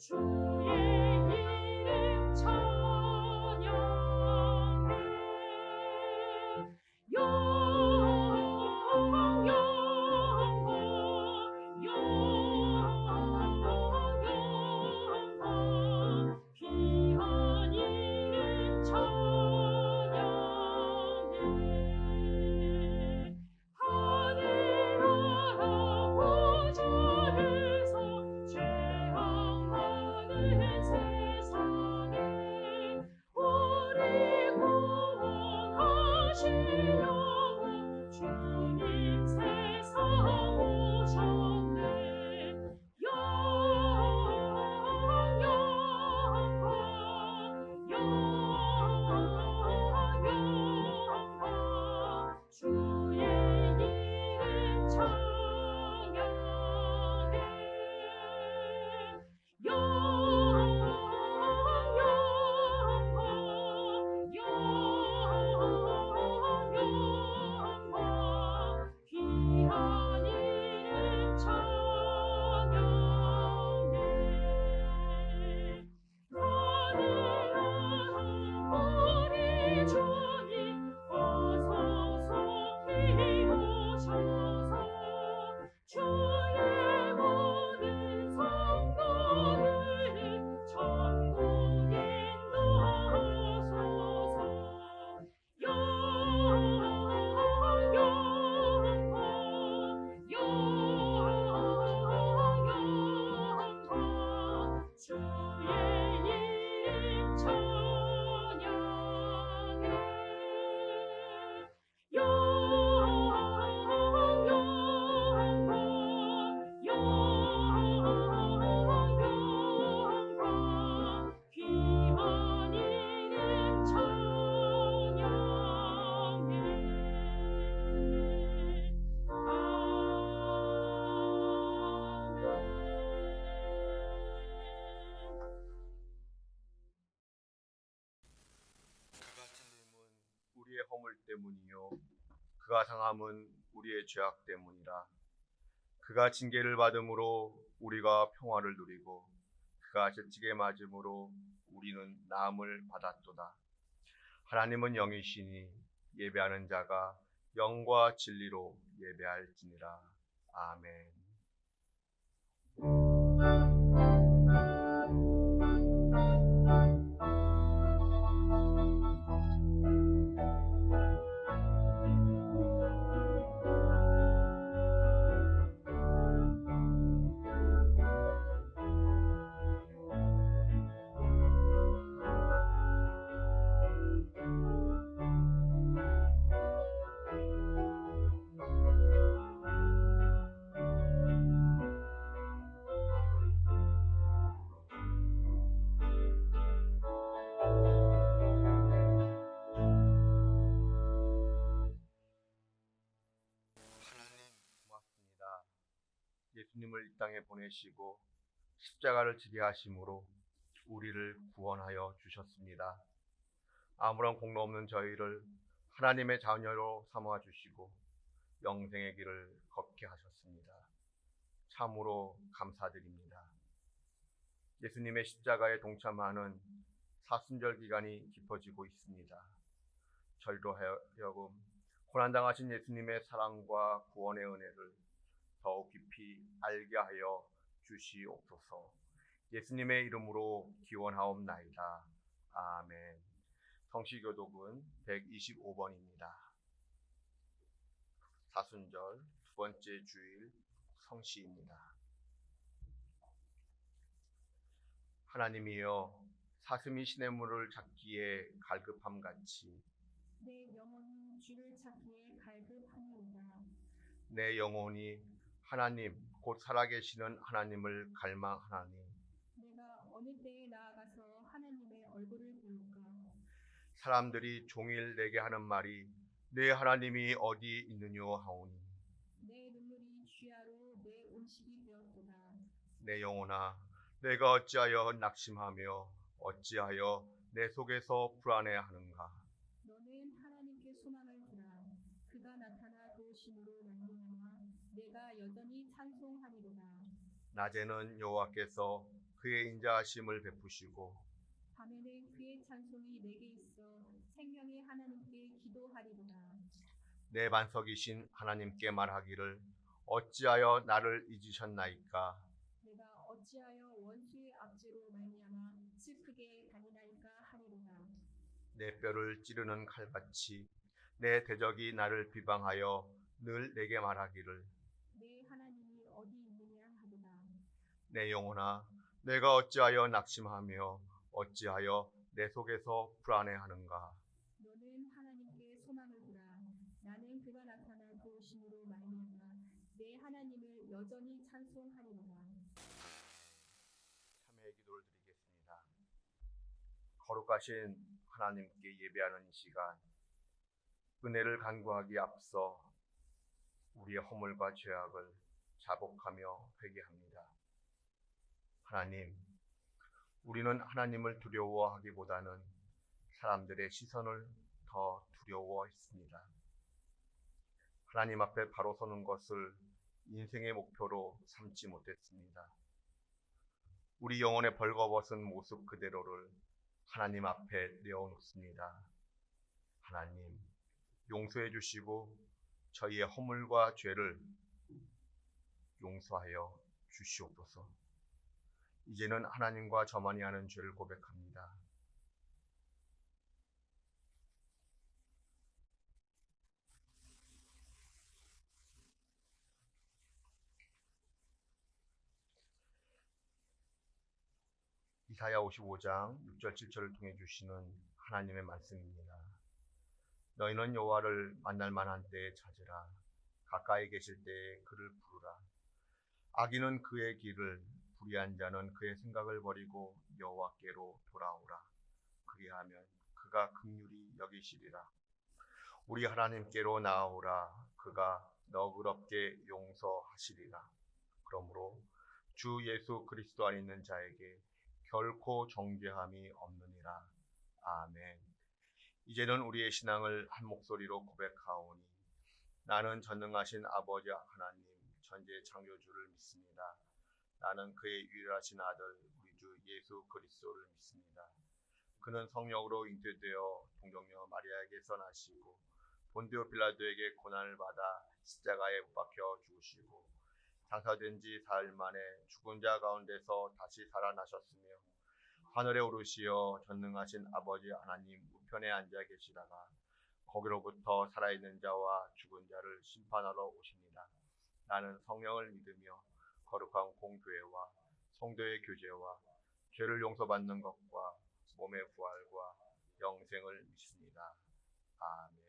주의 이름 찬양해 영광 귀한 이름 찬양해 하늘나라 보좌에서 죄악 많은 세상에 우리 구원하시려고 주님 세상 오셨네 영광 주의 이름 찬양해 영광 귀한 이름 찬양해 하늘나라 우리 주님 어서 속히 오셔서 주의 모든 성도를 천국에 인도하소서 영광 주의 이름 찬양해 영광 귀한 이름 찬양해 그가 찔림은 우리의 허물 때문이요 그가 상함은 우리의 죄악 때문이라. 그가 징계를 받음으로 우리가 평화를 누리고 그가 채찍에 맞음으로 우리는 나음을 받았도다. 하나님은 영이시니 예배하는 자가 영과 진리로 예배할지니라. 아멘. 하나님 고맙습니다. 예수님을 이 땅에 보내시고 십자가를 지게 하심으로 우리를 구원하여 주셨습니다. 아무런 공로 없는 저희를 하나님의 자녀로 삼아 주시고 영생의 길을 걷게 하셨습니다. 참으로 감사드립니다. 예수님의 십자가에 동참하는 사순절 기간이 깊어지고 있습니다. 저희로 하여금 고난당하신 예수님의 사랑과 구원의 은혜를 더욱 깊이 알게 하여 주시옵소서. 예수님의 이름으로 기원하옵나이다. 아멘. 성시교독은 125번입니다. 사순절 두 번째 주일 성시입니다. 하나님이여 사슴이 시냇물을 찾기에 갈급함같이 내 영혼이 주를 찾기에 갈급하니이다. 내 영혼이 하나님 곧 살아계시는 하나님을 갈망하나니 내가 어느 때에 나아가서 하나님의 얼굴을 볼까? 사람들이 종일 내게 하는 말이 내 하나님이 어디 있느뇨 하오니 내 눈물이 쥐하로 내 음식이 되었도다. 내 영혼아 내가 어찌하여 낙심하며 어찌하여 내 속에서 불안해하는가. 너는 하나님께 소망을 두라. 그가 나타나 도우심으로 말미암아 내가 여전히 찬송하리로다. 낮에는 여호와께서 그의 인자하심을 베푸시고 밤에는 그의 찬송이 내게 있어 생명의 하나님께 기도하리로다. 내 반석이신 하나님께 말하기를 어찌하여 나를 잊으셨나이까. 내가 어찌하여 원수의 압제로 말미암아 슬프게 다니나이까 하리로다. 내 뼈를 찌르는 칼같이 내 대적이 나를 비방하여 늘 내게 말하기를 내 하나님이 어디 있느냐 하도다. 내 영혼아 내가 어찌하여 낙심하며 어찌하여 내 속에서 불안해하는가. 너는 하나님께 소망을 두라. 나는 그가 나타나 도우심으로 말미암아 내 하나님을 여전히 찬송하리로다. 참회의 기도를 드리겠습니다. 거룩하신 하나님께 예배하는 이 시간, 은혜를 간구하기에 앞서 우리의 허물과 죄악을 자복하며 회개합니다. 하나님, 우리는 하나님을 두려워하기보다는 사람들의 시선을 더 두려워했습니다. 하나님 앞에 바로 서는 것을 인생의 목표로 삼지 못했습니다. 우리 영혼의 벌거벗은 모습 그대로를 하나님 앞에 내어놓습니다. 하나님, 용서해 주시고 저희의 허물과 죄를 용서하여 주시옵소서. 이제는 하나님과 저만이 하는 죄를 고백합니다. 이사야 55장 6절 7절을 통해 주시는 하나님의 말씀입니다. 너희는 여호와를 만날 만한 때에 찾으라. 가까이 계실 때에 그를 부르라. 악인은 그의 길을, 불의한 자는 그의 생각을 버리고 여호와께로 돌아오라. 그리하면 그가 긍휼히 여기시리라. 우리 하나님께로 나아오라. 그가 너그럽게 용서하시리라. 그러므로 주 예수 그리스도 안에 있는 자에게 결코 정죄함이 없느니라. 아멘. 이제는 우리의 신앙을 한 목소리로 고백하오니 나는 전능하신 아버지 하나님 천지의 창조주를 믿습니다. 나는 그의 유일하신 아들 우리 주 예수 그리스도를 믿습니다. 그는 성령으로 잉태되어 동정녀 마리아에게서 나시고 본디오 빌라도에게 고난을 받아 십자가에 못 박혀 죽으시고 장사된 지 사흘 만에 죽은 자 가운데서 다시 살아나셨으며 하늘에 오르시어 전능하신 아버지 하나님 우편에 앉아 계시다가 거기로부터 살아있는 자와 죽은 자를 심판하러 오십니다. 나는 성령을 믿으며 거룩한 공교회와 성도의 교제와 죄를 용서받는 것과 몸의 부활과 영생을 믿습니다. 아멘.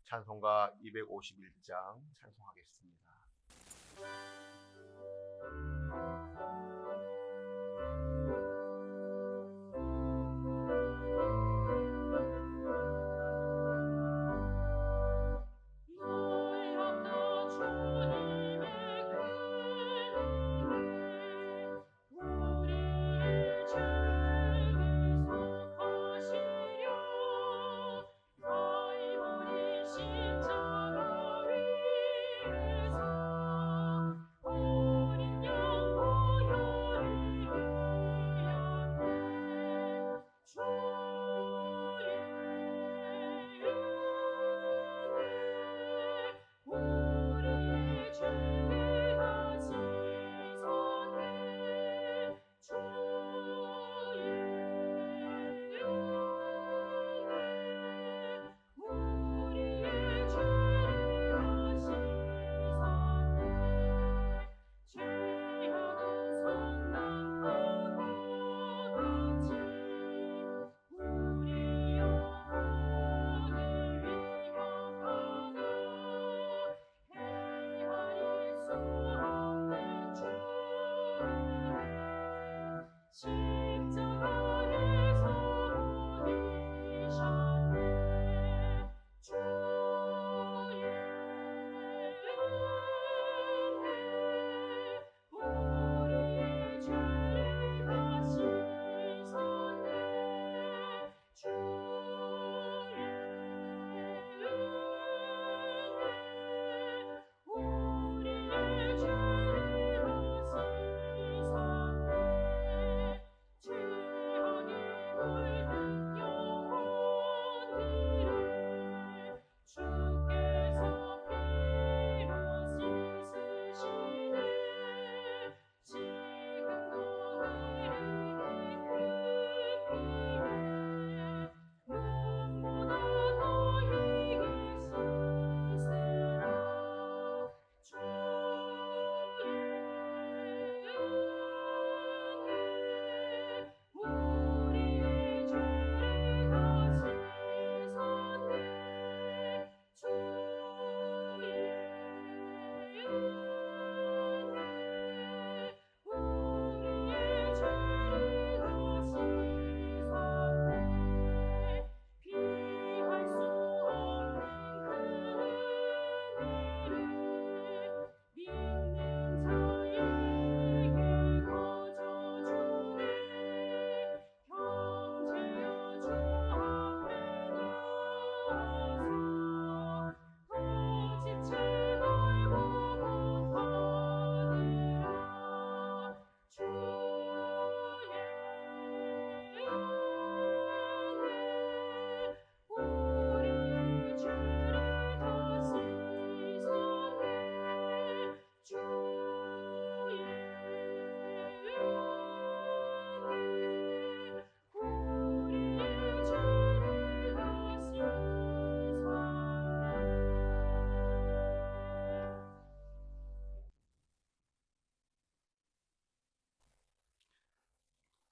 찬송가 251장 찬송하겠습니다. 어린 양 보혈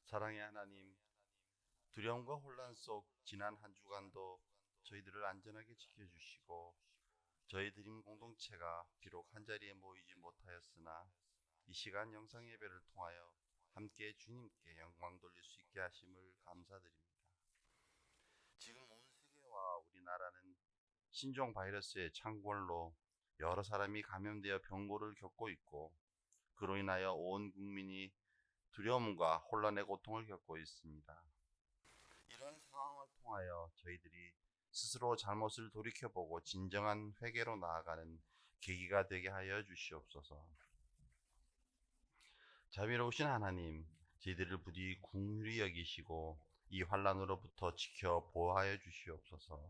사랑의 하나님, 두려움과 혼란 속 지난 한 주간도 저희들을 안전하게 지켜주시고 저희 드림 공동체가 비록 한자리에 모이지 못하였으나 이 시간 영상 예배를 통하여 함께 주님께 영광 돌릴 수 있게 하심을 감사드립니다. 지금 온 세계와 우리나라는 신종 바이러스의 창궐로 여러 사람이 감염되어 병고를 겪고 있고 그로 인하여 온 국민이 두려움과 혼란의 고통을 겪고 있습니다. 이런 상황을 통하여 저희들이 스스로 잘못을 돌이켜보고 진정한 회개로 나아가는 계기가 되게 하여 주시옵소서. 자비로우신 하나님, 저희들을 부디 긍휼히 여기시고 이 환난으로부터 지켜 보호하여 주시옵소서.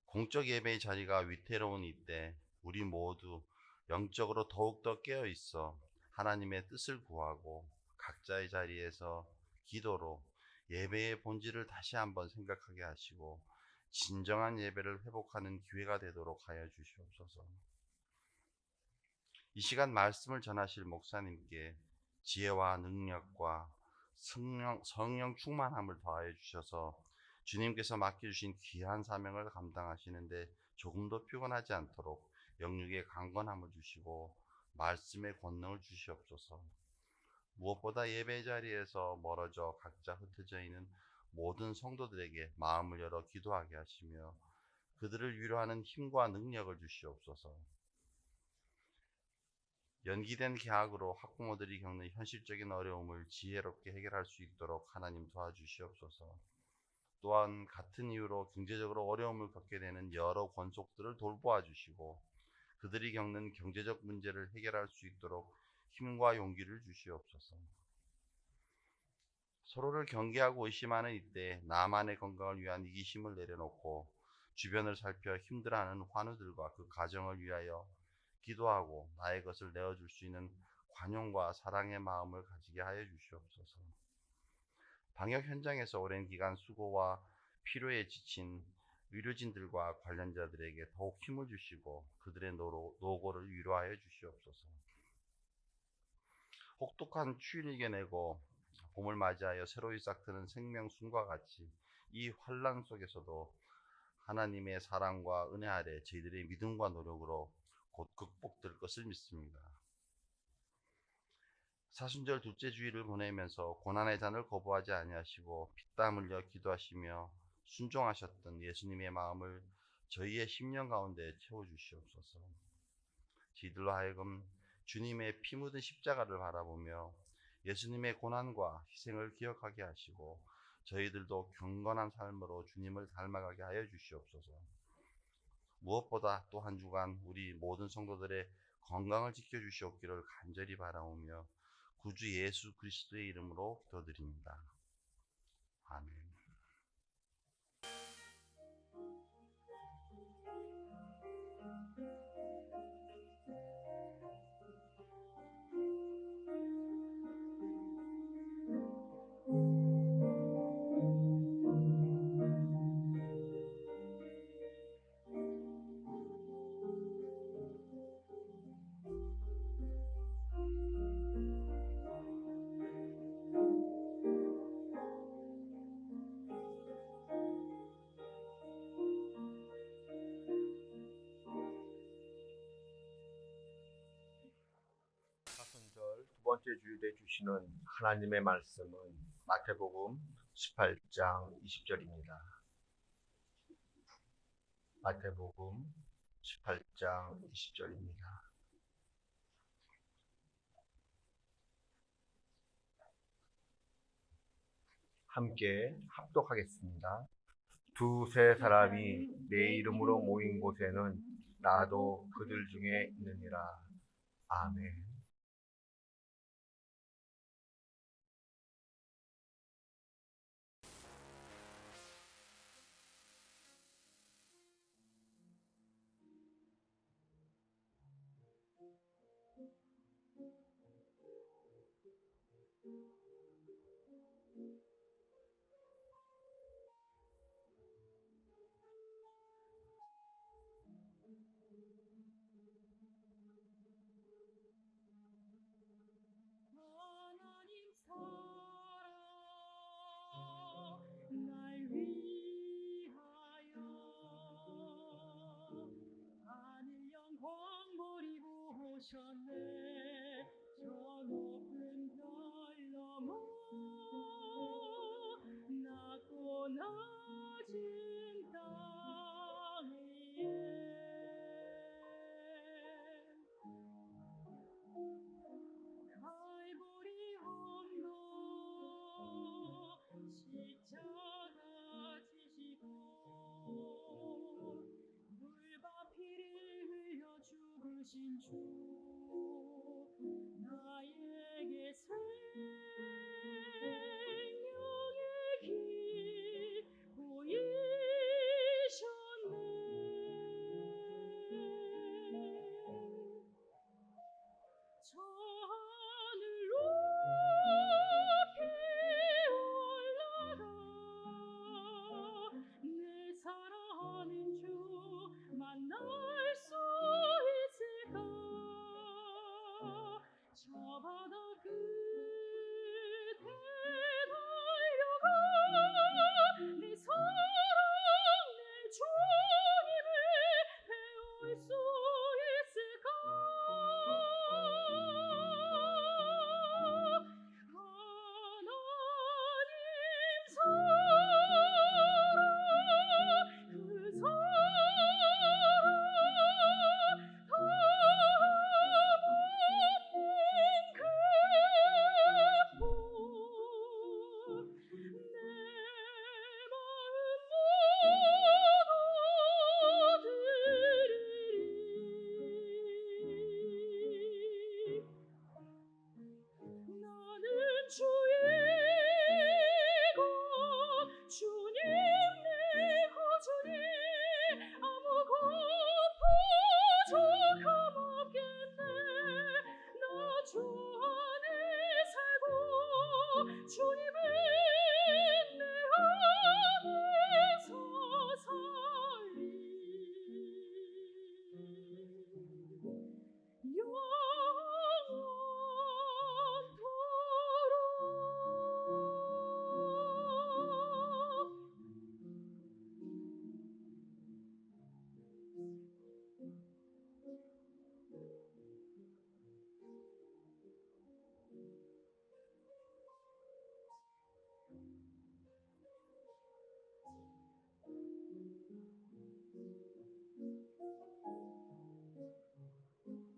공적 예배의 자리가 위태로운 이때 우리 모두 영적으로 더욱더 깨어 있어 하나님의 뜻을 구하고 각자의 자리에서 기도로 예배의 본질을 다시 한번 생각하게 하시고 진정한 예배를 회복하는 기회가 되도록 하여 주시옵소서. 이 시간 말씀을 전하실 목사님께 지혜와 능력과 성령 충만함을 더하여 주셔서 주님께서 맡겨주신 귀한 사명을 감당하시는데 조금도 피곤하지 않도록 영육의 강건함을 주시고 말씀의 권능을 주시옵소서. 무엇보다 예배 자리에서 멀어져 각자 흩어져 있는 모든 성도들에게 마음을 열어 기도하게 하시며 그들을 위로하는 힘과 능력을 주시옵소서. 연기된 개학으로 학부모들이 겪는 현실적인 어려움을 지혜롭게 해결할 수 있도록 하나님 도와주시옵소서. 또한 같은 이유로 경제적으로 어려움을 겪게 되는 여러 권속들을 돌보아 주시고 그들이 겪는 경제적 문제를 해결할 수 있도록 힘과 용기를 주시옵소서. 서로를 경계하고 의심하는 이때 나만의 건강을 위한 이기심을 내려놓고 주변을 살펴 힘들어하는 환우들과 그 가정을 위하여 기도하고 나의 것을 내어줄 수 있는 관용과 사랑의 마음을 가지게 하여 주시옵소서. 방역 현장에서 오랜 기간 수고와 피로에 지친 의료진들과 관련자들에게 더욱 힘을 주시고 그들의 노고를 위로하여 주시옵소서. 혹독한 추위를 이겨내고 봄을 맞이하여 새로이 싹트는 생명순과 같이 이 환난 속에서도 하나님의 사랑과 은혜 아래 저희들의 믿음과 노력으로 곧 극복될 것을 믿습니다. 사순절 둘째 주일을 보내면서 고난의 잔을 거부하지 아니하시고 피땀 흘려 기도하시며 순종하셨던 예수님의 마음을 저희의 심령 가운데 채워주시옵소서. 저희들로 하여금 주님의 피 묻은 십자가를 바라보며 예수님의 고난과 희생을 기억하게 하시고 저희들도 경건한 삶으로 주님을 닮아가게 하여 주시옵소서. 무엇보다 또 한 주간 우리 모든 성도들의 건강을 지켜주시옵기를 간절히 바라오며 구주 예수 그리스도의 이름으로 기도드립니다. 아멘. 사순절 두 번째 주일에 주시는 하나님의 말씀은 마태복음 18장 20절입니다. 마태복음 18장 20절입니다. 함께 합독하겠습니다. 두세 사람이 내 이름으로 모인 곳에는 나도 그들 중에 있느니라. 아멘. 하나님 살아계신 주 나에게 생명의 길 보이셨네. 저 하늘 높이 올라가 내 사랑하는 주 만날 수 있을까. 저 바다 끝에 달려가 내 사랑 내 주님을 배울 수 있을까. 하나님 사랑 그 사랑 나는 주의 것 주님 내 구주니 아무것도 부족함 없겠네. 나 주 안에 살고 주님은 내 안에서 살리.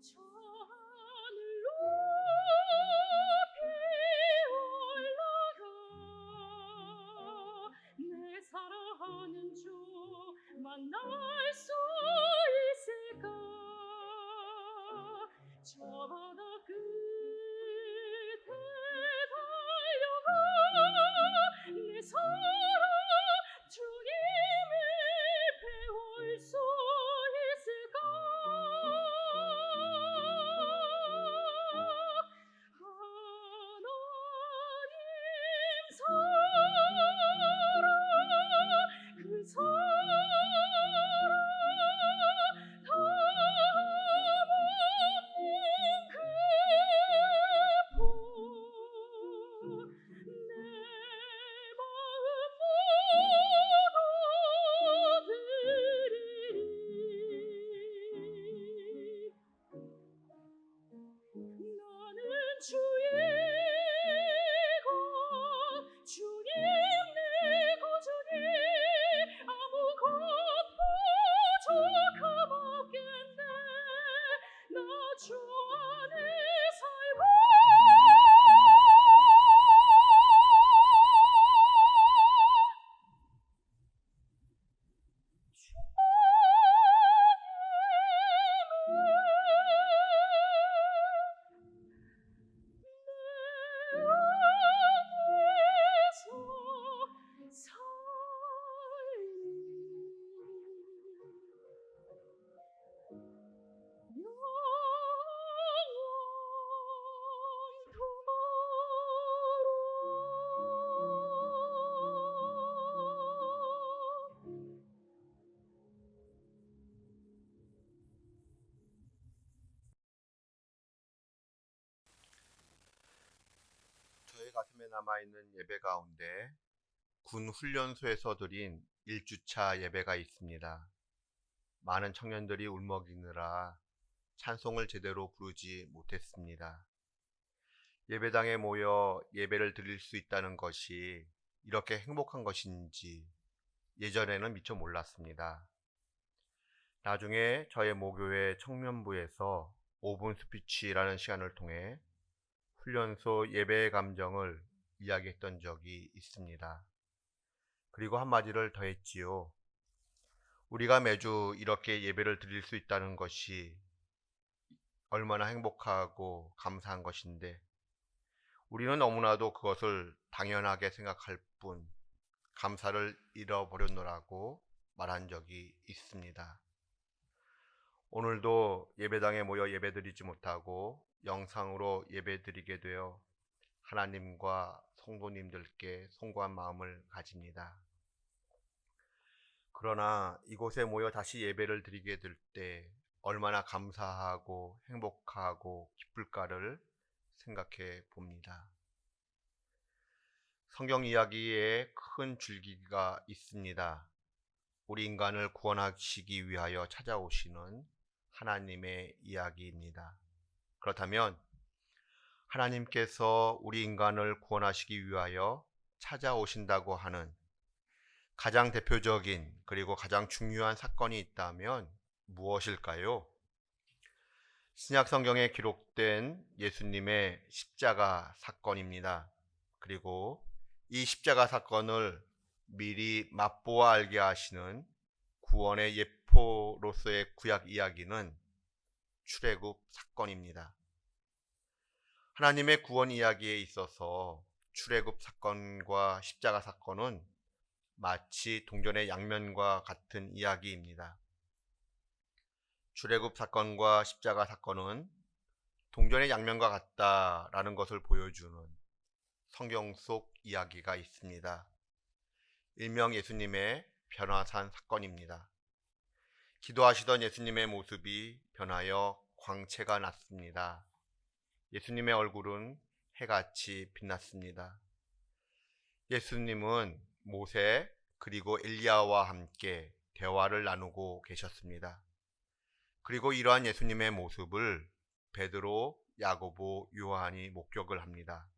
저 하늘 높이 올라가 내 사랑하는 주 만날 수 있을까. 저 바다 끝에 달려가 내 사랑 주님을 배울 수 있을까. 하나님 사랑 그 사랑 담아낸 그 품 내 마음 모두 드리리. 나는 주의 것 주님 내 구주니 아무것도 부족함 없겠네. 나 주 안에 살고 저의 가슴에 남아있는 예배 가운데 군 훈련소에서 드린 1주차 예배가 있습니다. 많은 청년들이 울먹이느라 찬송을 제대로 부르지 못했습니다. 예배당에 모여 예배를 드릴 수 있다는 것이 이렇게 행복한 것인지 예전에는 미처 몰랐습니다. 나중에 저의 모교회 청년부에서 5분 스피치라는 시간을 통해 훈련소 예배의 감정을 이야기했던 적이 있습니다. 그리고 한마디를 더했지요. 우리가 매주 이렇게 예배를 드릴 수 있다는 것이 얼마나 행복하고 감사한 것인데 우리는 너무나도 그것을 당연하게 생각할 뿐 감사를 잃어버렸노라고 말한 적이 있습니다. 오늘도 예배당에 모여 예배드리지 못하고 영상으로 예배드리게 되어 하나님과 성도님들께 송구한 마음을 가집니다. 그러나 이곳에 모여 다시 예배를 드리게 될 때 얼마나 감사하고 행복하고 기쁠까를 생각해 봅니다. 성경 이야기에 큰 줄기가 있습니다. 우리 인간을 구원하시기 위하여 찾아오시는 하나님의 이야기입니다. 그렇다면 하나님께서 우리 인간을 구원하시기 위하여 찾아오신다고 하는 가장 대표적인 그리고 가장 중요한 사건이 있다면 무엇일까요? 신약 성경에 기록된 예수님의 십자가 사건입니다. 그리고 이 십자가 사건을 미리 맛보아 알게 하시는 구원의 예포로서의 구약 이야기는 출애굽 사건입니다. 하나님의 구원 이야기에 있어서 출애굽 사건과 십자가 사건은 마치 동전의 양면과 같은 이야기입니다. 출애굽 사건과 십자가 사건은 동전의 양면과 같다라는 것을 보여주는 성경 속 이야기가 있습니다. 일명 예수님의 변화산 사건입니다. 기도하시던 예수님의 모습이 변하여 광채가 났습니다. 예수님의 얼굴은 해같이 빛났습니다. 예수님은 모세 그리고 엘리야와 함께 대화를 나누고 계셨습니다. 그리고 이러한 예수님의 모습을 베드로, 야고보, 요한이 목격을 합니다.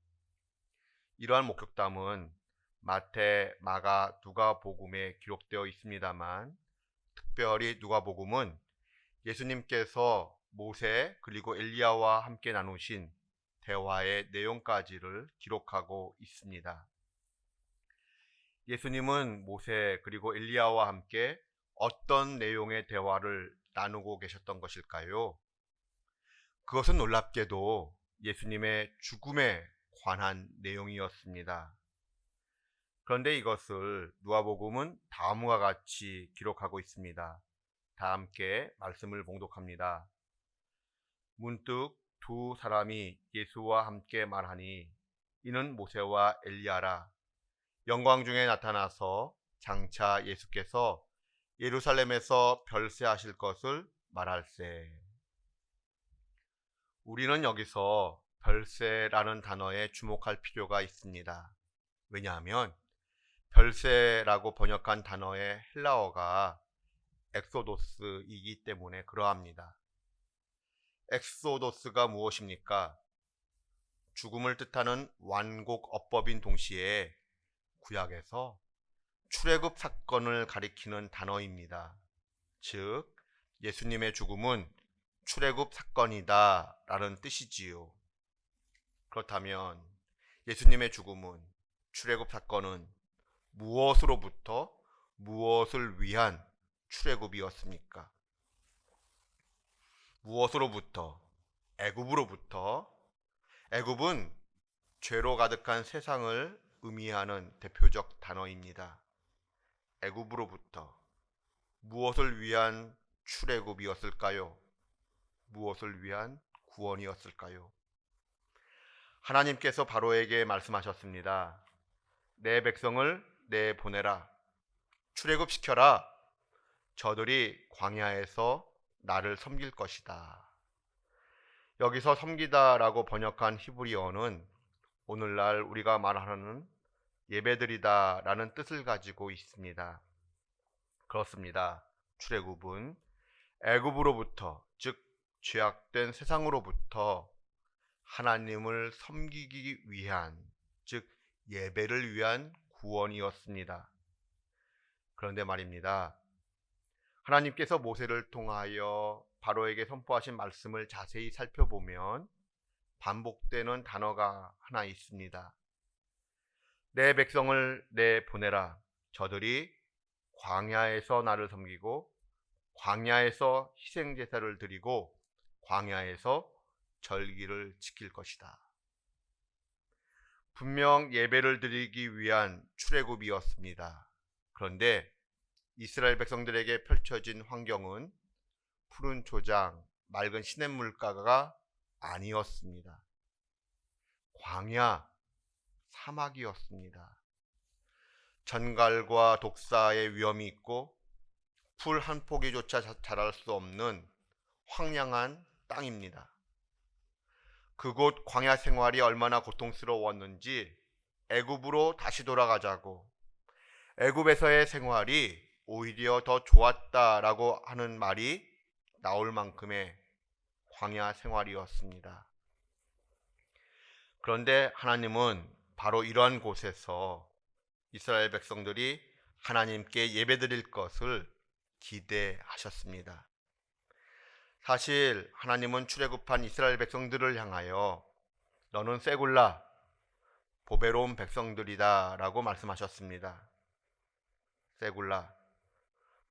이러한 목격담은 마태, 마가, 누가복음에 기록되어 있습니다만 특별히 누가복음은 예수님께서 모세 그리고 엘리야와 함께 나누신 대화의 내용까지를 기록하고 있습니다. 예수님은 모세 그리고 엘리야와 함께 어떤 내용의 대화를 나누고 계셨던 것일까요? 그것은 놀랍게도 예수님의 죽음에 관한 내용이었습니다. 그런데 이것을 누가복음은 다음과 같이 기록하고 있습니다. 다 함께 말씀을 봉독합니다. 문득 두 사람이 예수와 함께 말하니 이는 모세와 엘리야라. 영광 중에 나타나서 장차 예수께서 예루살렘에서 별세하실 것을 말할세. 우리는 여기서 별세라는 단어에 주목할 필요가 있습니다. 왜냐하면 별세라고 번역한 단어의 헬라어가 엑소도스이기 때문에 그러합니다. 엑소도스가 무엇입니까? 죽음을 뜻하는 완곡 어법인 동시에 구약에서 출애굽 사건을 가리키는 단어입니다. 즉 예수님의 죽음은 출애굽 사건이다 라는 뜻이지요. 그렇다면 예수님의 죽음은 출애굽 사건은 무엇으로부터 무엇을 위한 출애굽이었습니까? 무엇으로부터? 애굽으로부터. 애굽은 죄로 가득한 세상을 의미하는 대표적 단어입니다. 애굽으로부터 무엇을 위한 출애굽이었을까요? 무엇을 위한 구원이었을까요? 하나님께서 바로에게 말씀하셨습니다. 내 백성을 내보내라. 출애굽시켜라. 저들이 광야에서 나를 섬길 것이다. 여기서 섬기다라고 번역한 히브리어는 오늘날 우리가 말하는 예배드리다라는 뜻을 가지고 있습니다. 그렇습니다. 출애굽은 애굽으로부터, 즉 죄악된 세상으로부터 하나님을 섬기기 위한, 즉 예배를 위한 구원이었습니다. 그런데 말입니다. 하나님께서 모세를 통하여 바로에게 선포하신 말씀을 자세히 살펴보면 반복되는 단어가 하나 있습니다. 내 백성을 내보내라. 저들이 광야에서 나를 섬기고 광야에서 희생제사를 드리고 광야에서 절기를 지킬 것이다. 분명 예배를 드리기 위한 출애굽이었습니다. 그런데 이스라엘 백성들에게 펼쳐진 환경은 푸른 초장, 맑은 시냇물가가 아니었습니다. 광야, 사막이었습니다. 전갈과 독사의 위험이 있고 풀 한 포기조차 자랄 수 없는 황량한 땅입니다. 그곳 광야 생활이 얼마나 고통스러웠는지 애굽으로 다시 돌아가자고, 애굽에서의 생활이 오히려 더 좋았다라고 하는 말이 나올 만큼의 광야 생활이었습니다. 그런데 하나님은 바로 이러한 곳에서 이스라엘 백성들이 하나님께 예배드릴 것을 기대하셨습니다. 사실 하나님은 출애굽한 이스라엘 백성들을 향하여 너는 쇠굴라 보배로운 백성들이다 라고 말씀하셨습니다. 쇠굴라,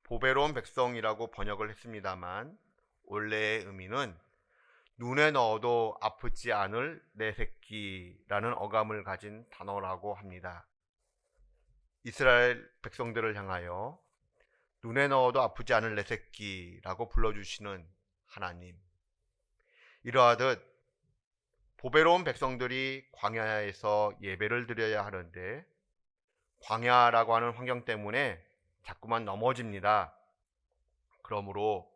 보배로운 백성이라고 번역을 했습니다만 원래의 의미는 눈에 넣어도 아프지 않을 내 새끼라는 어감을 가진 단어라고 합니다. 이스라엘 백성들을 향하여 눈에 넣어도 아프지 않을 내 새끼라고 불러주시는 하나님, 이러하듯 보배로운 백성들이 광야에서 예배를 드려야 하는데 광야라고 하는 환경 때문에 자꾸만 넘어집니다. 그러므로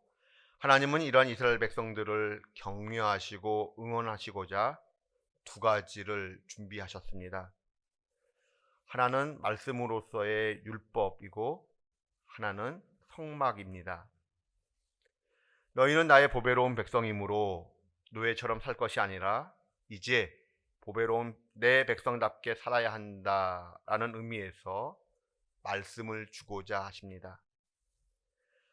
하나님은 이러한 이스라엘 백성들을 격려하시고 응원하시고자 두 가지를 준비하셨습니다. 하나는 말씀으로서의 율법이고 하나는 성막입니다. 너희는 나의 보배로운 백성이므로 노예처럼 살 것이 아니라 이제 보배로운 내 백성답게 살아야 한다라는 의미에서 말씀을 주고자 하십니다.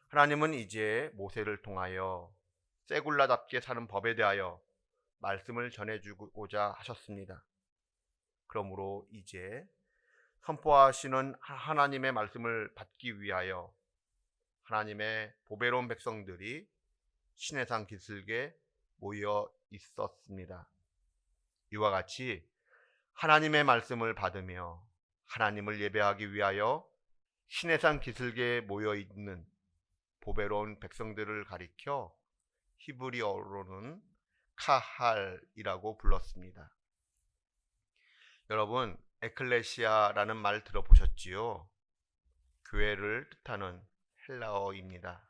하나님은 이제 모세를 통하여 쇠굴라답게 사는 법에 대하여 말씀을 전해주고자 하셨습니다. 그러므로 이제 선포하시는 하나님의 말씀을 받기 위하여 하나님의 보배로운 백성들이 시내산 기슭에 모여 있었습니다. 이와 같이 하나님의 말씀을 받으며 하나님을 예배하기 위하여 시내산 기슭에 모여 있는 보배로운 백성들을 가리켜 히브리어로는 카할이라고 불렀습니다. 여러분, 에클레시아라는 말 들어보셨지요? 교회를 뜻하는 헬라어입니다.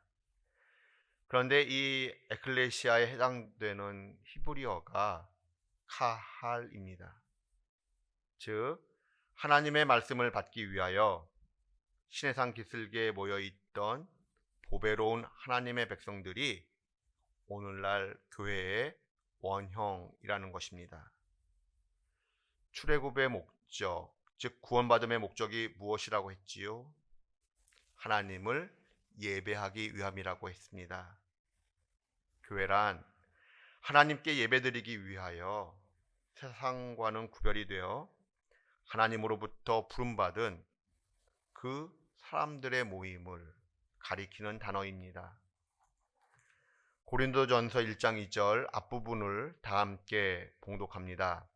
그런데 이 에클레시아에 해당되는 히브리어가 카할입니다. 즉 하나님의 말씀을 받기 위하여 시내산 기슭에 모여 있던 보배로운 하나님의 백성들이 오늘날 교회의 원형이라는 것입니다. 출애굽의 목적, 즉 구원받음의 목적이 무엇이라고 했지요? 하나님을 예배하기 위함이라고 했습니다. 교회란 하나님께 예배드리기 위하여 세상과는 구별이 되어 하나님으로부터 부름받은 그 사람들의 모임을 가리키는 단어입니다. 고린도전서 1장 2절 앞부분을 다 함께 봉독합니다.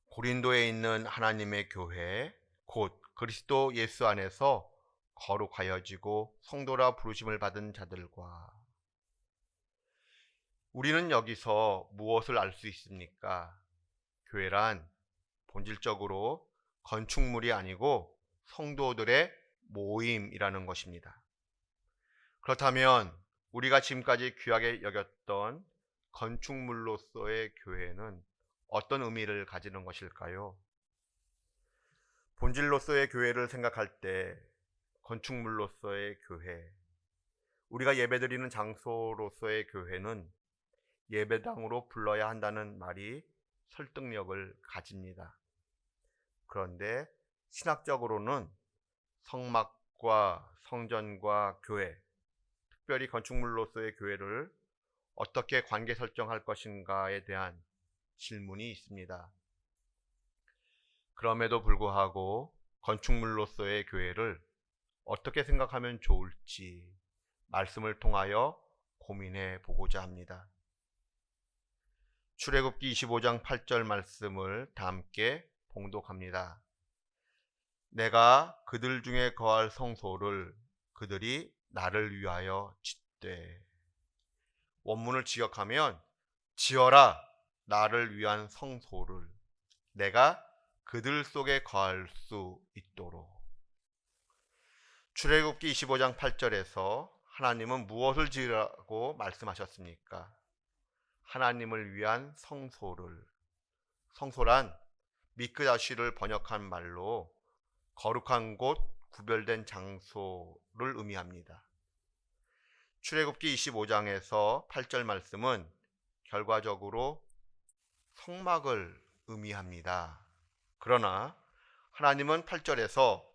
고린도에 있는 하나님의 교회 곧 그리스도 예수 안에서 거룩하여지고 성도라 부르심을 받은 자들과. 우리는 여기서 무엇을 알 수 있습니까? 교회란 본질적으로 건축물이 아니고 성도들의 모임이라는 것입니다. 그렇다면 우리가 지금까지 귀하게 여겼던 건축물로서의 교회는 어떤 의미를 가지는 것일까요? 본질로서의 교회를 생각할 때 건축물로서의 교회, 우리가 예배드리는 장소로서의 교회는 예배당으로 불러야 한다는 말이 설득력을 가집니다. 그런데 신학적으로는 성막과 성전과 교회, 특별히 건축물로서의 교회를 어떻게 관계 설정할 것인가에 대한 질문이 있습니다. 그럼에도 불구하고 건축물로서의 교회를 어떻게 생각하면 좋을지 말씀을 통하여 고민해 보고자 합니다. 출애굽기 25장 8절 말씀을 다 함께 봉독합니다. 내가 그들 중에 거할 성소를 그들이 나를 위하여 짓되. 원문을 지역하면 지어라 나를 위한 성소를 내가 그들 속에 거할 수 있도록. 출애굽기 25장 8절에서 하나님은 무엇을 지으라고 말씀하셨습니까? 하나님을 위한 성소를. 성소란 미크다시를 번역한 말로 거룩한 곳, 구별된 장소를 의미합니다. 출애굽기 25장에서 8절 말씀은 결과적으로 성막을 의미합니다. 그러나 하나님은 8절에서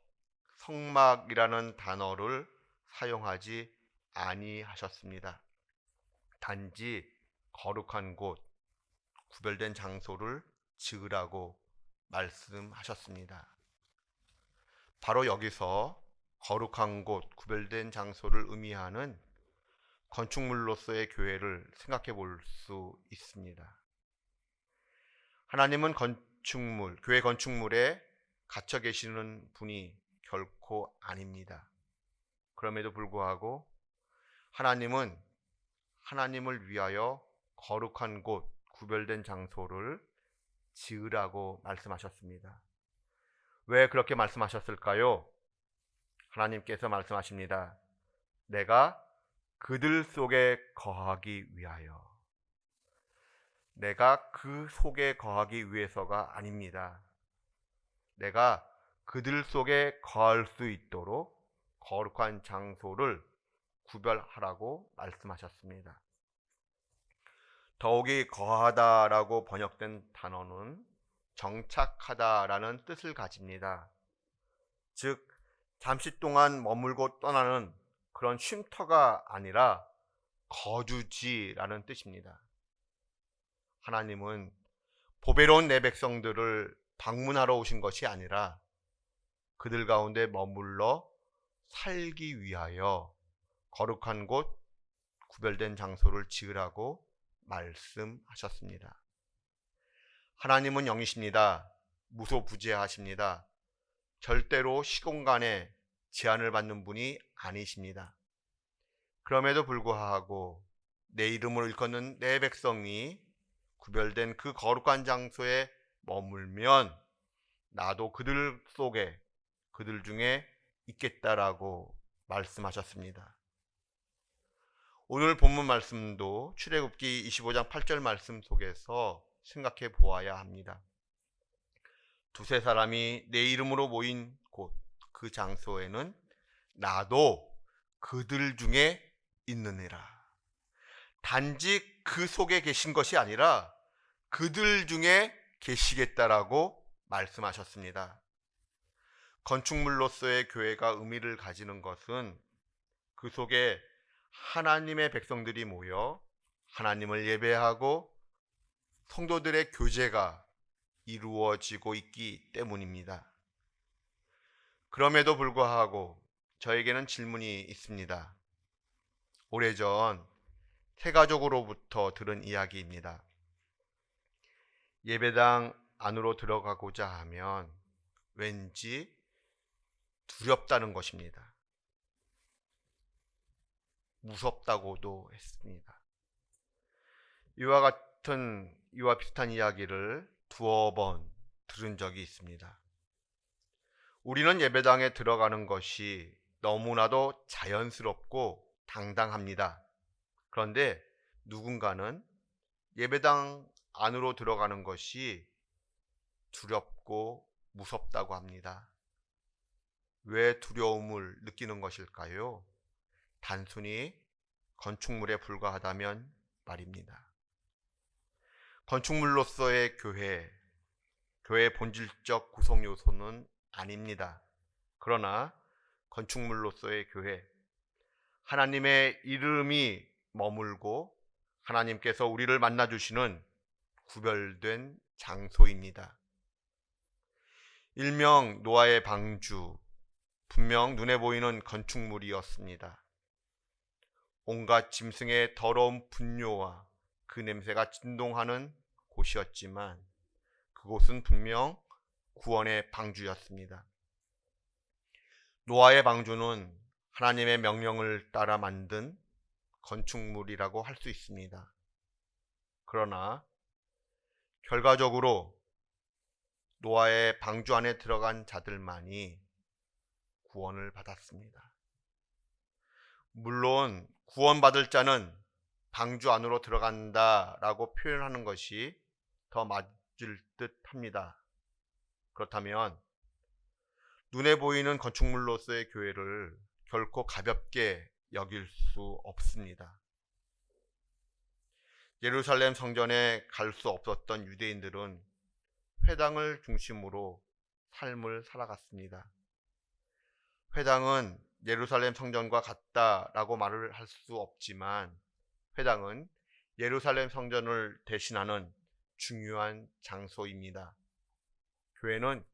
성막이라는 단어를 사용하지 아니하셨습니다. 단지 거룩한 곳, 구별된 장소를 지으라고 말씀하셨습니다. 바로 여기서 거룩한 곳, 구별된 장소를 의미하는 건축물로서의 교회를 생각해 볼 수 있습니다. 하나님은 교회 건축물에 갇혀 계시는 분이 결코 아닙니다. 그럼에도 불구하고 하나님은 하나님을 위하여 거룩한 곳, 구별된 장소를 지으라고 말씀하셨습니다. 왜 그렇게 말씀하셨을까요? 하나님께서 말씀하십니다. 내가 그들 속에 거하기 위하여. 내가 그 속에 거하기 위해서가 아닙니다. 내가 그들 속에 거할 수 있도록 거룩한 장소를 구별하라고 말씀하셨습니다. 더욱이 거하다라고 번역된 단어는 정착하다라는 뜻을 가집니다. 즉 잠시 동안 머물고 떠나는 그런 쉼터가 아니라 거주지라는 뜻입니다. 하나님은 보배로운 내 백성들을 방문하러 오신 것이 아니라 그들 가운데 머물러 살기 위하여 거룩한 곳, 구별된 장소를 지으라고 말씀하셨습니다. 하나님은 영이십니다. 무소부재하십니다. 절대로 시공간에 제한을 받는 분이 아니십니다. 그럼에도 불구하고 내 이름으로 일컫는 내 백성이 구별된 그 거룩한 장소에 머물면 나도 그들 속에, 그들 중에 있겠다라고 말씀하셨습니다. 오늘 본문 말씀도 출애굽기 25장 8절 말씀 속에서 생각해 보아야 합니다. 두세 사람이 내 이름으로 모인 곳, 그 장소에는 나도 그들 중에 있느니라. 단지 그 속에 계신 것이 아니라 그들 중에 계시겠다라고 말씀하셨습니다. 건축물로서의 교회가 의미를 가지는 것은 그 속에 하나님의 백성들이 모여 하나님을 예배하고 성도들의 교제가 이루어지고 있기 때문입니다. 그럼에도 불구하고 저에게는 질문이 있습니다. 오래전 새가족으로부터 들은 이야기입니다. 예배당 안으로 들어가고자 하면 왠지 두렵다는 것입니다. 무섭다고도 했습니다. 이와 비슷한 이야기를 두어 번 들은 적이 있습니다. 우리는 예배당에 들어가는 것이 너무나도 자연스럽고 당당합니다. 그런데 누군가는 예배당 안으로 들어가는 것이 두렵고 무섭다고 합니다. 왜 두려움을 느끼는 것일까요? 단순히 건축물에 불과하다면 말입니다. 건축물로서의 교회의 본질적 구성 요소는 아닙니다. 그러나 건축물로서의 교회, 하나님의 이름이 머물고 하나님께서 우리를 만나주시는 구별된 장소입니다. 일명 노아의 방주, 분명 눈에 보이는 건축물이었습니다. 온갖 짐승의 더러운 분뇨와 그 냄새가 진동하는 곳이었지만 그곳은 분명 구원의 방주였습니다. 노아의 방주는 하나님의 명령을 따라 만든 건축물이라고 할 수 있습니다. 그러나 결과적으로 노아의 방주 안에 들어간 자들만이 구원을 받았습니다. 물론 구원받을 자는 방주 안으로 들어간다라고 표현하는 것이 더 맞을 듯 합니다. 그렇다면 눈에 보이는 건축물로서의 교회를 결코 가볍게 여길 수 없습니다. 예루살렘 성전에 갈 수 없었던 유대인들은 회당을 중심으로 삶을 살아갔습니다. 회당은 예루살렘 성전과 같다라고 말을 할 수 없지만 회당은 예루살렘 성전을 대신하는 중요한 장소입니다. 교회는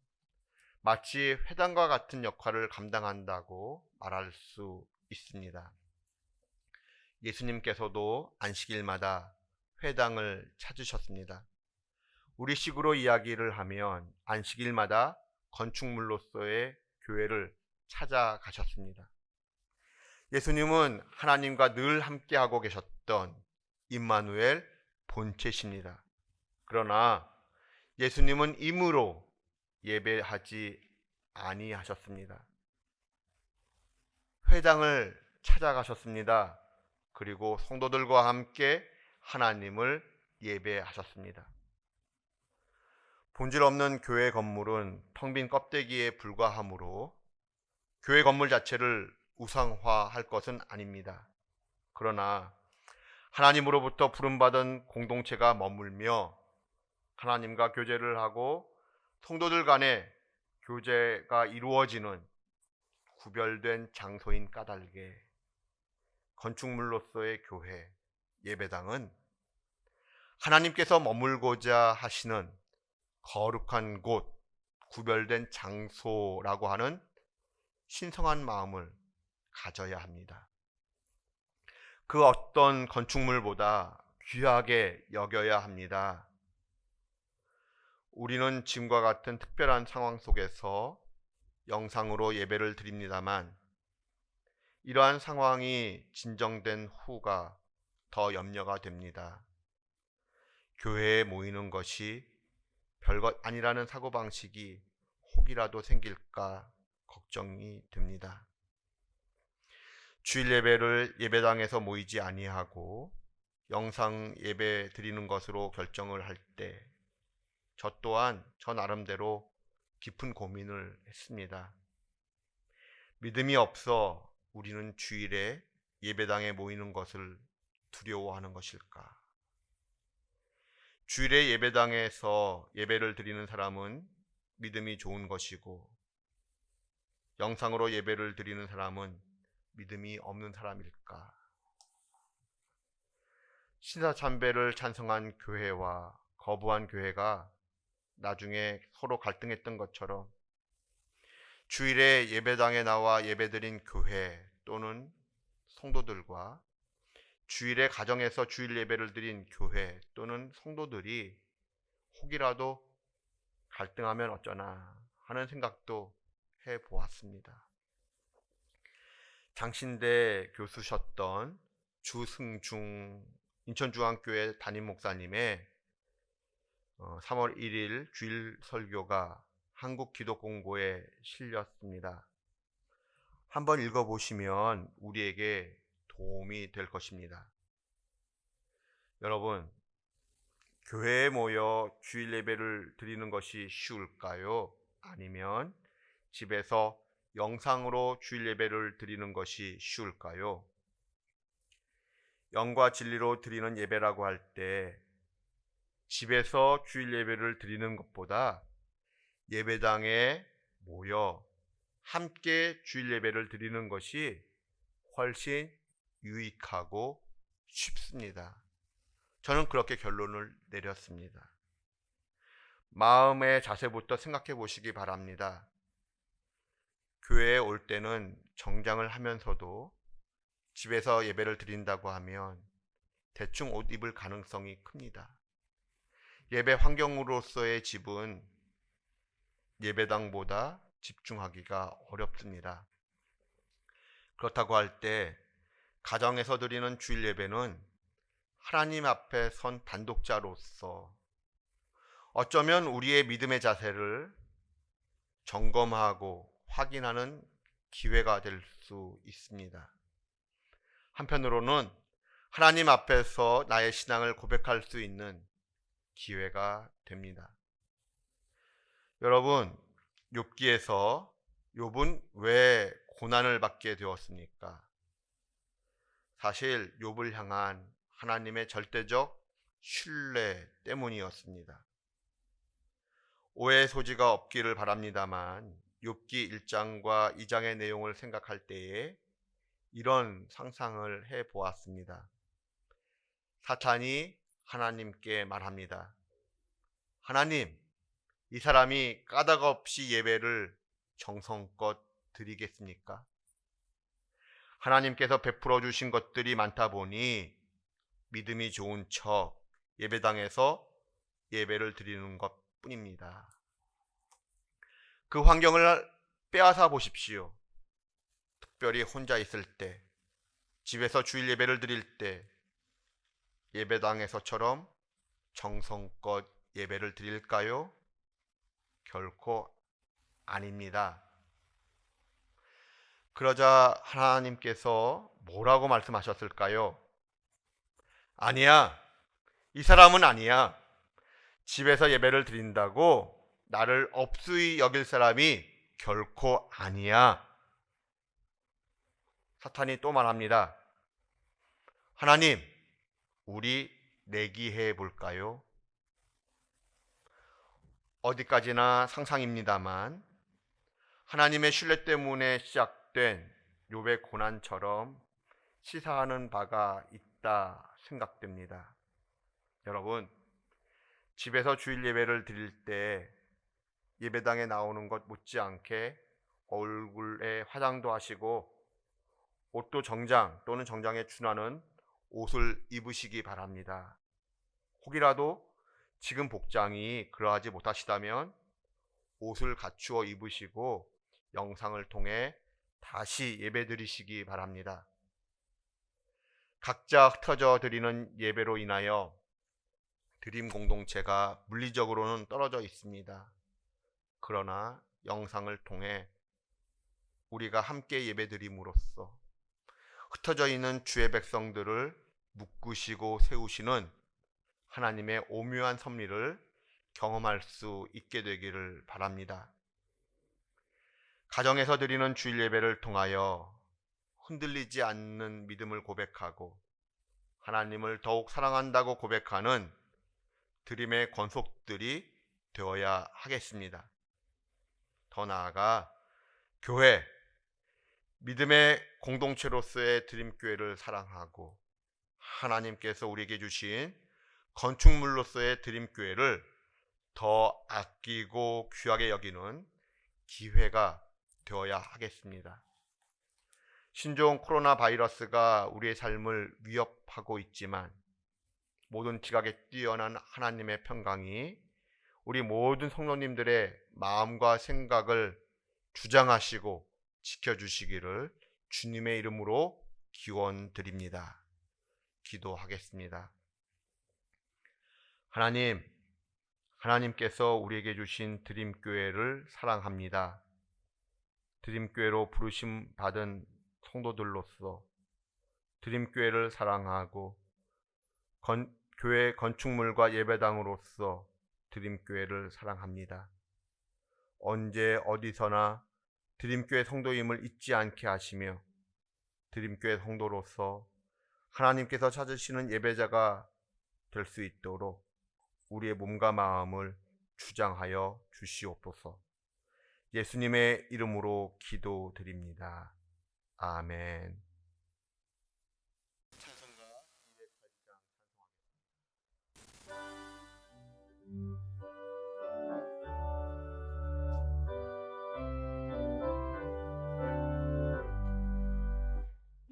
마치 회당과 같은 역할을 감당한다고 말할 수 있습니다. 예수님께서도 안식일마다 회당을 찾으셨습니다. 우리식으로 이야기를 하면 안식일마다 건축물로서의 교회를 찾아가셨습니다. 예수님은 하나님과 늘 함께하고 계셨던 임마누엘 본체십니다. 그러나 예수님은 임으로 예배하지 아니하셨습니다. 회당을 찾아가셨습니다. 그리고 성도들과 함께 하나님을 예배하셨습니다. 본질 없는 교회 건물은 텅 빈 껍데기에 불과하므로 교회 건물 자체를 우상화할 것은 아닙니다. 그러나 하나님으로부터 부름받은 공동체가 머물며 하나님과 교제를 하고 성도들 간의 교제가 이루어지는 구별된 장소인 까닭에 건축물로서의 교회, 예배당은 하나님께서 머물고자 하시는 거룩한 곳, 구별된 장소라고 하는 신성한 마음을 가져야 합니다. 그 어떤 건축물보다 귀하게 여겨야 합니다. 우리는 지금과 같은 특별한 상황 속에서 영상으로 예배를 드립니다만 이러한 상황이 진정된 후가 더 염려가 됩니다. 교회에 모이는 것이 별것 아니라는 사고방식이 혹이라도 생길까 걱정이 됩니다. 주일 예배를 예배당에서 모이지 아니하고 영상 예배 드리는 것으로 결정을 할 때 저 또한 저 나름대로 깊은 고민을 했습니다. 믿음이 없어 우리는 주일에 예배당에 모이는 것을 두려워하는 것일까? 주일에 예배당에서 예배를 드리는 사람은 믿음이 좋은 것이고 영상으로 예배를 드리는 사람은 믿음이 없는 사람일까? 신사참배를 찬성한 교회와 거부한 교회가 나중에 서로 갈등했던 것처럼 주일에 예배당에 나와 예배드린 교회 또는 성도들과 주일에 가정에서 주일 예배를 드린 교회 또는 성도들이 혹이라도 갈등하면 어쩌나 하는 생각도 해보았습니다. 장신대 교수셨던 주승중 인천중앙교회 담임 목사님의 3월 1일 주일 설교가 한국기독공고에 실렸습니다. 한번 읽어보시면 우리에게 도움이 될 것입니다. 여러분, 교회에 모여 주일 예배를 드리는 것이 쉬울까요? 아니면 집에서 영상으로 주일 예배를 드리는 것이 쉬울까요? 영과 진리로 드리는 예배라고 할 때 집에서 주일 예배를 드리는 것보다 예배당에 모여 함께 주일 예배를 드리는 것이 훨씬 유익하고 쉽습니다. 저는 그렇게 결론을 내렸습니다. 마음의 자세부터 생각해 보시기 바랍니다. 교회에 올 때는 정장을 하면서도 집에서 예배를 드린다고 하면 대충 옷 입을 가능성이 큽니다. 예배 환경으로서의 집은 예배당보다 집중하기가 어렵습니다. 그렇다고 할 때 가정에서 드리는 주일 예배는 하나님 앞에 선 단독자로서 어쩌면 우리의 믿음의 자세를 점검하고 확인하는 기회가 될 수 있습니다. 한편으로는 하나님 앞에서 나의 신앙을 고백할 수 있는 기회가 됩니다. 여러분, 욥기에서 욥은 왜 고난을 받게 되었습니까? 사실 욥을 향한 하나님의 절대적 신뢰 때문이었습니다. 오해의 소지가 없기를 바랍니다만 욥기 1장과 2장의 내용을 생각할 때에 이런 상상을 해보았습니다. 사탄이 하나님께 말합니다. 하나님, 이 사람이 까닭 없이 예배를 정성껏 드리겠습니까? 하나님께서 베풀어 주신 것들이 많다 보니 믿음이 좋은 척 예배당에서 예배를 드리는 것 뿐입니다. 그 환경을 빼앗아 보십시오. 특별히 혼자 있을 때, 집에서 주일 예배를 드릴 때 예배당에서처럼 정성껏 예배를 드릴까요? 결코 아닙니다. 그러자 하나님께서 뭐라고 말씀하셨을까요? 아니야. 이 사람은 아니야. 집에서 예배를 드린다고 나를 업수히 여길 사람이 결코 아니야. 사탄이 또 말합니다. 하나님, 우리 내기해 볼까요? 어디까지나 상상입니다만 하나님의 신뢰 때문에 시작된 욥의 고난처럼 시사하는 바가 있다 생각됩니다. 여러분, 집에서 주일 예배를 드릴 때 예배당에 나오는 것 못지않게 얼굴에 화장도 하시고 옷도 정장 또는 정장에 준하는 옷을 입으시기 바랍니다. 혹이라도 지금 복장이 그러하지 못하시다면 옷을 갖추어 입으시고 영상을 통해 다시 예배 드리시기 바랍니다. 각자 흩어져 드리는 예배로 인하여 드림 공동체가 물리적으로는 떨어져 있습니다. 그러나 영상을 통해 우리가 함께 예배 드림으로써 흩어져 있는 주의 백성들을 묶으시고 세우시는 하나님의 오묘한 섭리를 경험할 수 있게 되기를 바랍니다. 가정에서 드리는 주일 예배를 통하여 흔들리지 않는 믿음을 고백하고 하나님을 더욱 사랑한다고 고백하는 드림의 권속들이 되어야 하겠습니다. 더 나아가 교회, 믿음의 공동체로서의 드림교회를 사랑하고 하나님께서 우리에게 주신 건축물로서의 드림교회를 더 아끼고 귀하게 여기는 기회가 되어야 하겠습니다. 신종 코로나 바이러스가 우리의 삶을 위협하고 있지만 모든 지각에 뛰어난 하나님의 평강이 우리 모든 성도님들의 마음과 생각을 주장하시고 지켜주시기를 주님의 이름으로 기원드립니다. 기도하겠습니다. 하나님께서 우리에게 주신 드림교회를 사랑합니다. 드림교회로 부르심 받은 성도들로서 드림교회를 사랑하고 교회 건축물과 예배당으로서 드림교회를 사랑합니다. 언제 어디서나 드림교회 성도임을 잊지 않게 하시며 드림교회 성도로서 하나님께서 찾으시는 예배자가 될 수 있도록 우리의 몸과 마음을 주장하여 주시옵소서. 예수님의 이름으로 기도드립니다. 아멘. 찬송가 208장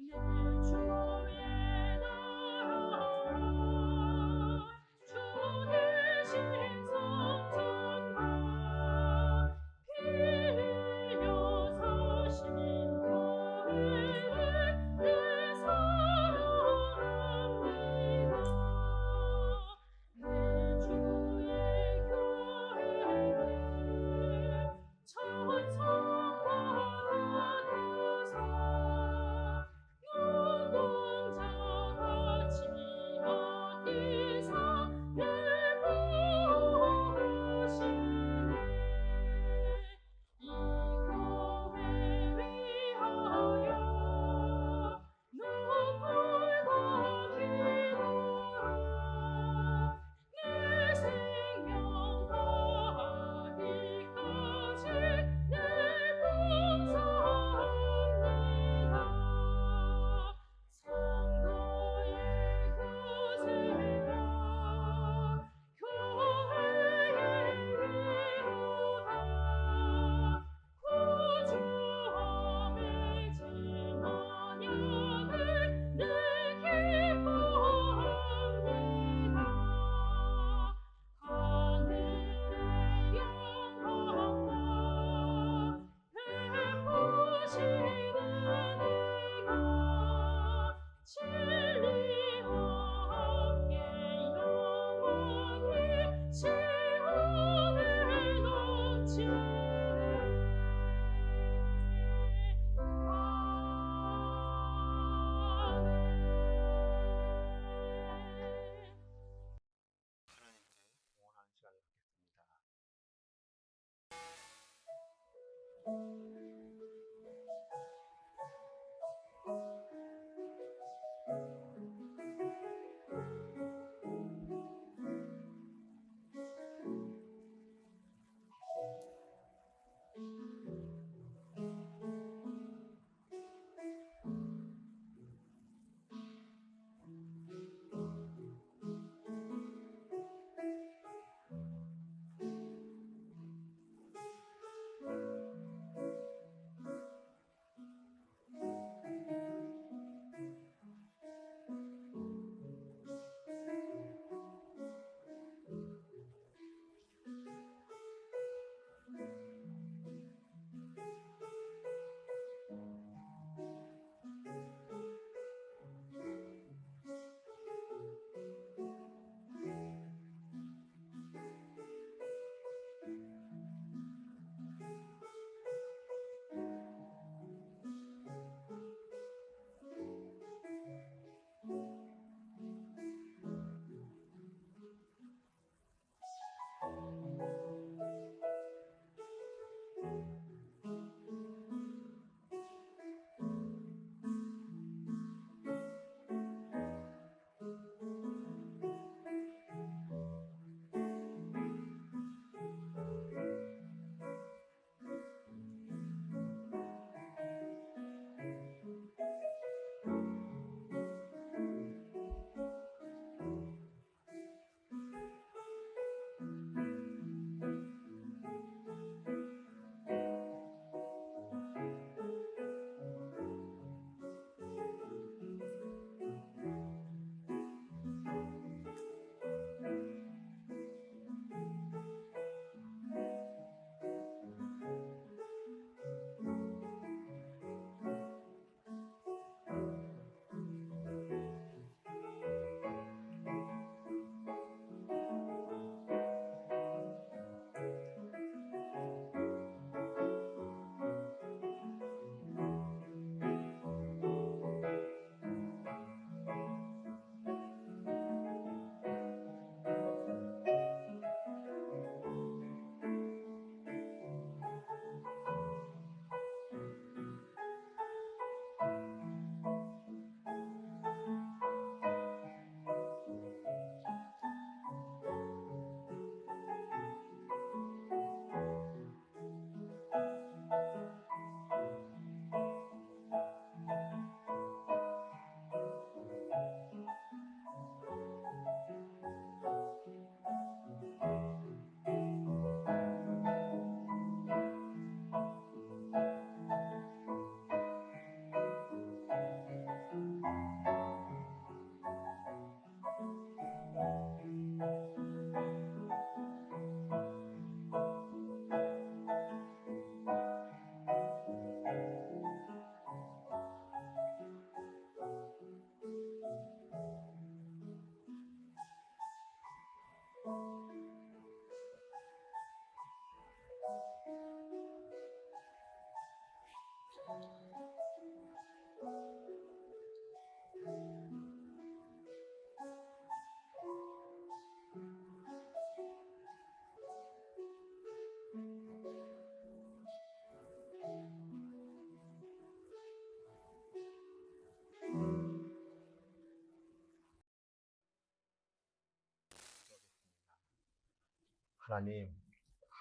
내 주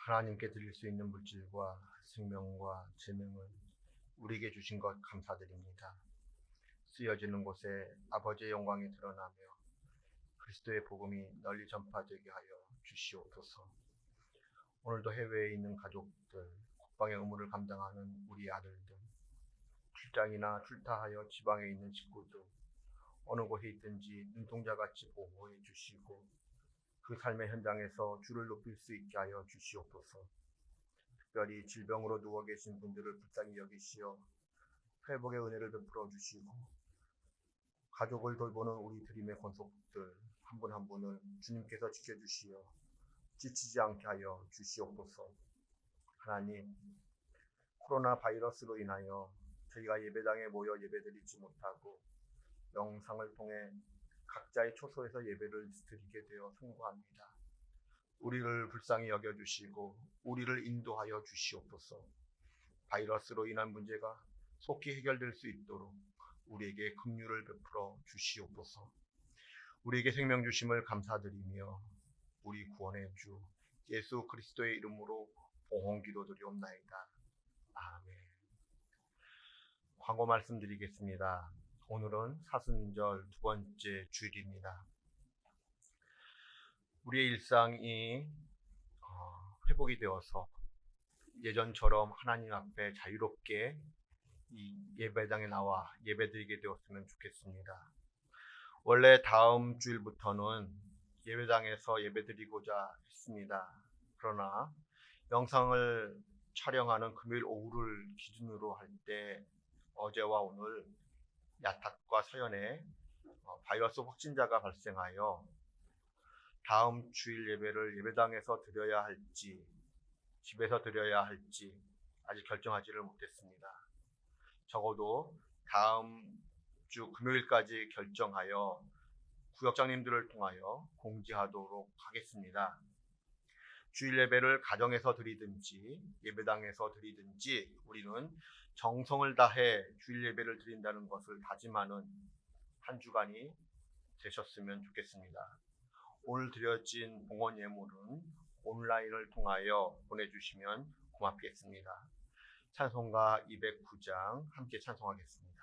하나님께 드릴 수 있는 물질과 생명과 재능을 우리에게 주신 것 감사드립니다. 쓰여지는 곳에 아버지의 영광이 드러나며 그리스도의 복음이 널리 전파되게 하여 주시옵소서. 오늘도 해외에 있는 가족들, 국방의 의무를 감당하는 우리 아들들, 출장이나 출타하여 지방에 있는 식구들, 어느 곳에 있든지 눈동자같이 보호해 주시고 그 삶의 현장에서 주를 높일 수 있게 하여 주시옵소서. 특별히 질병으로 누워 계신 분들을 불쌍히 여기시어 회복의 은혜를 베풀어 주시고 가족을 돌보는 우리 드림의 권속들 한 분 한 분을 주님께서 지켜주시어 지치지 않게 하여 주시옵소서. 하나님, 코로나 바이러스로 인하여 저희가 예배당에 모여 예배드리지 못하고 영상을 통해 각자의 초소에서 예배를 드리게 되어 송구합니다. 우리를 불쌍히 여겨주시고 우리를 인도하여 주시옵소서. 바이러스로 인한 문제가 속히 해결될 수 있도록 우리에게 긍휼을 베풀어 주시옵소서. 우리에게 생명 주심을 감사드리며 우리 구원의 주 예수 그리스도의 이름으로 봉헌 기도드리옵나이다. 아멘. 광고 말씀드리겠습니다. 오늘은 사순절 두 번째 주일입니다. 우리의 일상이 회복이 되어서 예전처럼 하나님 앞에 자유롭게 이 예배당에 나와 예배드리게 되었으면 좋겠습니다. 원래 다음 주일부터는 예배당에서 예배드리고자 했습니다. 그러나 영상을 촬영하는 금요일 오후를 기준으로 할 때 어제와 오늘 야탁과 서연에 바이러스 확진자가 발생하여 다음 주일 예배를 예배당에서 드려야 할지 집에서 드려야 할지 아직 결정하지를 못했습니다. 적어도 다음 주 금요일까지 결정하여 구역장님들을 통하여 공지하도록 하겠습니다. 주일 예배를 가정에서 드리든지 예배당에서 드리든지 우리는 정성을 다해 주일 예배를 드린다는 것을 다짐하는 한 주간이 되셨으면 좋겠습니다. 오늘 드려진 봉헌 예물은 온라인을 통하여 보내주시면 고맙겠습니다. 찬송가 209장 함께 찬송하겠습니다.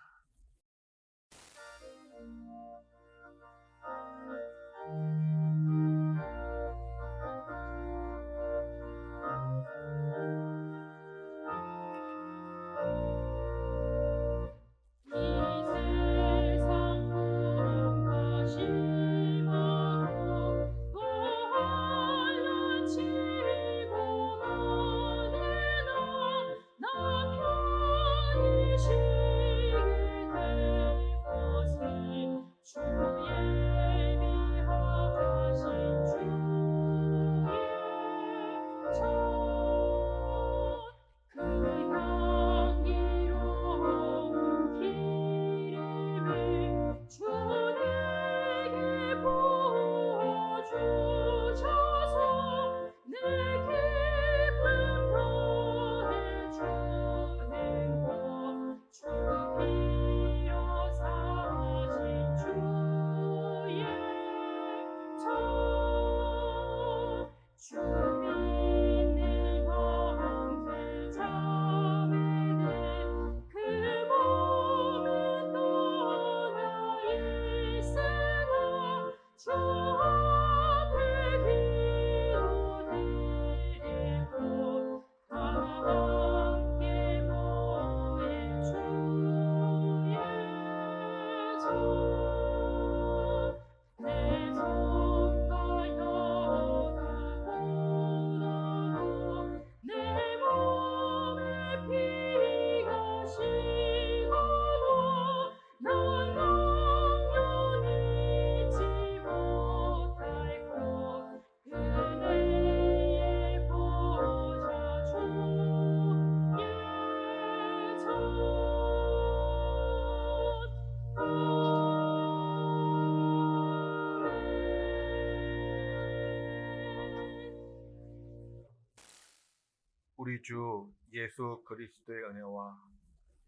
우리 주 예수 그리스도의 은혜와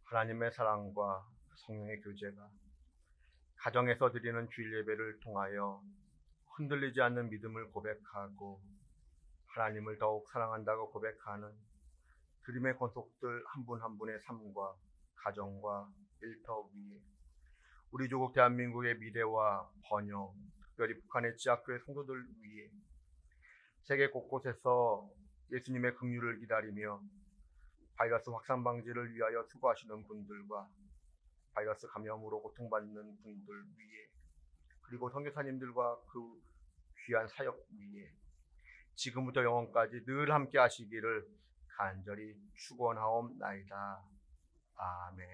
하나님의 사랑과 성령의 교제가 가정에서 드리는 주일 예배를 통하여 흔들리지 않는 믿음을 고백하고 하나님을 더욱 사랑한다고 고백하는 드림의 권속들 한 분 한 분의 삶과 가정과 일터 위에 우리 조국 대한민국의 미래와 번영, 특별히 북한의 지하교회 성도들 위에 세계 곳곳에서 예수님의 긍휼을 기다리며 바이러스 확산 방지를 위하여 수고하시는 분들과 바이러스 감염으로 고통받는 분들 위에 그리고 선교사님들과 그 귀한 사역 위에 지금부터 영원까지 늘 함께 하시기를 간절히 축원하옵나이다. 아멘.